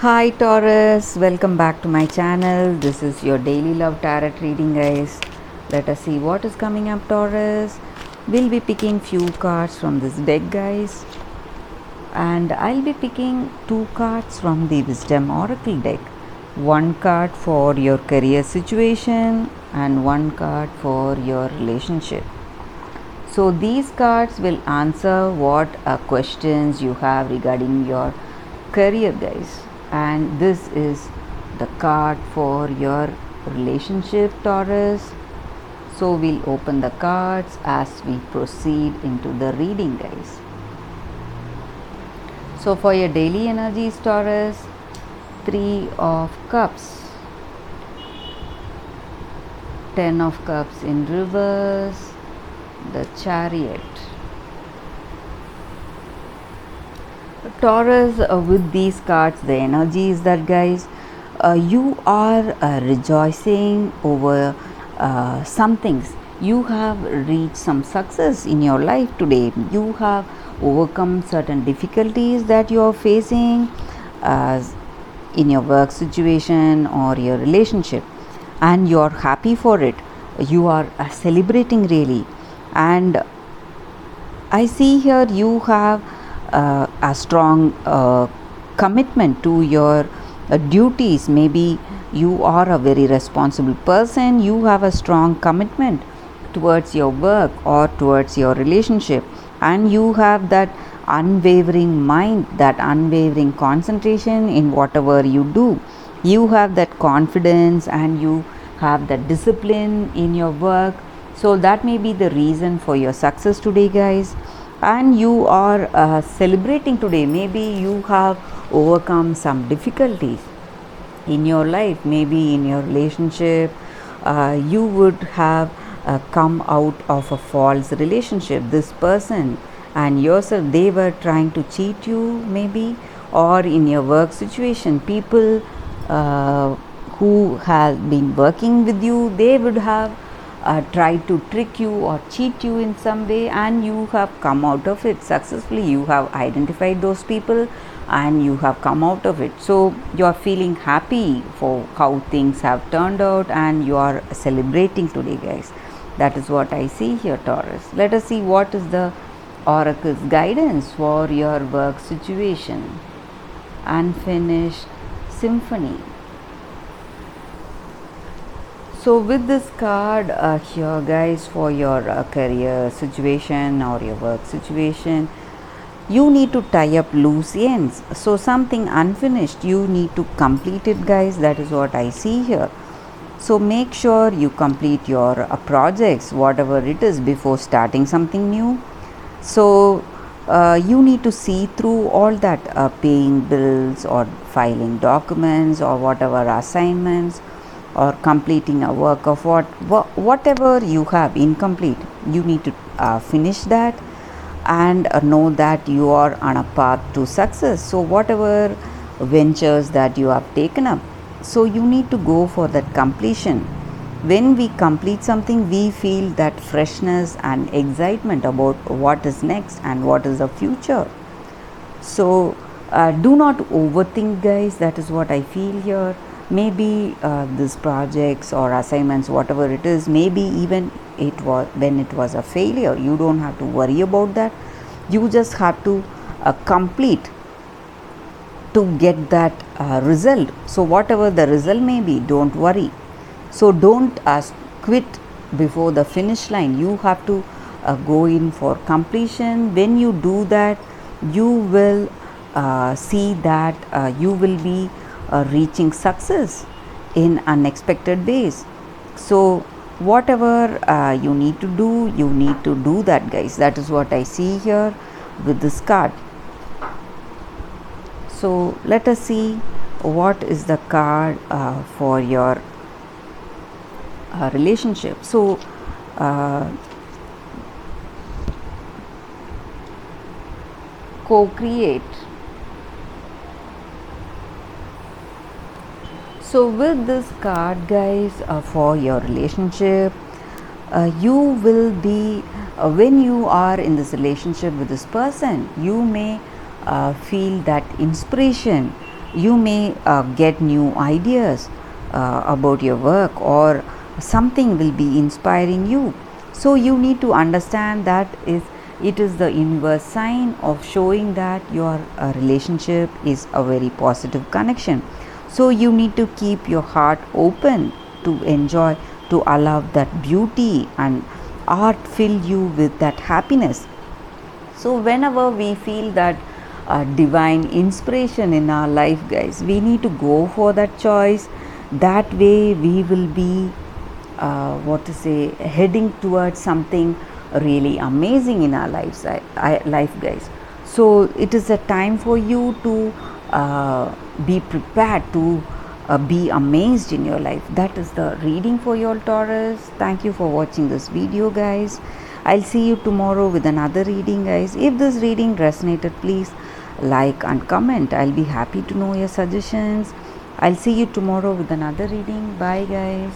Hi Taurus, welcome back to my channel. This is your daily love tarot reading, guys. Let us see what is coming up, Taurus. We'll be picking few cards from this deck, guys, and I'll be picking two cards from the Wisdom Oracle deck. One card for your career situation and one card for your relationship. So these cards will answer what questions you have regarding your career, guys. And this is the card for your relationship, Taurus. So we'll open the cards as we proceed into the reading, guys. So for your daily energies, Taurus, 3 of Cups, 10 of Cups in reverse, the Chariot. Taurus, with these cards, the energy is that, guys, you are rejoicing over some things. You have reached some success in your life today. You have overcome certain difficulties that you are facing in your work situation or your relationship, and you are happy for it. You are celebrating really, and I see here you have a strong commitment to your duties. Maybe you are a very responsible person. You have a strong commitment towards your work or towards your relationship, and you have that unwavering mind, that unwavering concentration in whatever you do. You have that confidence and you have that discipline in your work. So that may be the reason for your success today, guys. And you are celebrating today. Maybe you have overcome some difficulties in your life. Maybe in your relationship you would have come out of a false relationship. This person and yourself, they were trying to cheat you, maybe. Or in your work situation, people who have been working with you, they would have tried to trick you or cheat you in some way, and you have come out of it successfully. You have identified those people and you have come out of it. So you are feeling happy for how things have turned out, and you are celebrating today, guys. That is what I see here, Taurus. Let us see what is the oracle's guidance for your work situation. Unfinished Symphony. So with this card here, guys, for your career situation or your work situation, you need to tie up loose ends. So something unfinished, you need to complete it, guys. That is what I see here. So make sure you complete your projects, whatever it is, before starting something new. So you need to see through all that paying bills or filing documents or whatever assignments or completing a work of whatever you have incomplete. You need to finish that and know that you are on a path to success. So whatever ventures that you have taken up, so you need to go for that completion. When we complete something, we feel that freshness and excitement about what is next and what is the future. So do not overthink, guys. That is what I feel here. Maybe these projects or assignments, whatever it is, maybe even it was when it was a failure, you don't have to worry about that. You just have to complete to get that result. So whatever the result may be, don't worry. So don't quit before the finish line. You have to go in for completion. When you do that, you will see that you will be reaching success in unexpected ways. So whatever you need to do that, guys. That is what I see here with this card. So let us see what is the card for your relationship. So co-create. So with this card, guys, for your relationship, you will be when you are in this relationship with this person, you may feel that inspiration You may get new ideas about your work, or something will be inspiring you. So you need to understand that it is the inverse sign of showing that your relationship is a very positive connection. So you need to keep your heart open to enjoy, to allow that beauty and art fill you with that happiness. So whenever we feel that divine inspiration in our life, guys, we need to go for that choice. That way we will be what to say, heading towards something really amazing in our life, guys. So it is a time for you to be prepared to be amazed in your life. That is the reading for your Taurus. Thank you for watching this video, guys. I'll see you tomorrow with another reading, guys. If this reading resonated, please like and comment. I'll be happy to know your suggestions. I'll see you tomorrow with another reading. Bye, guys.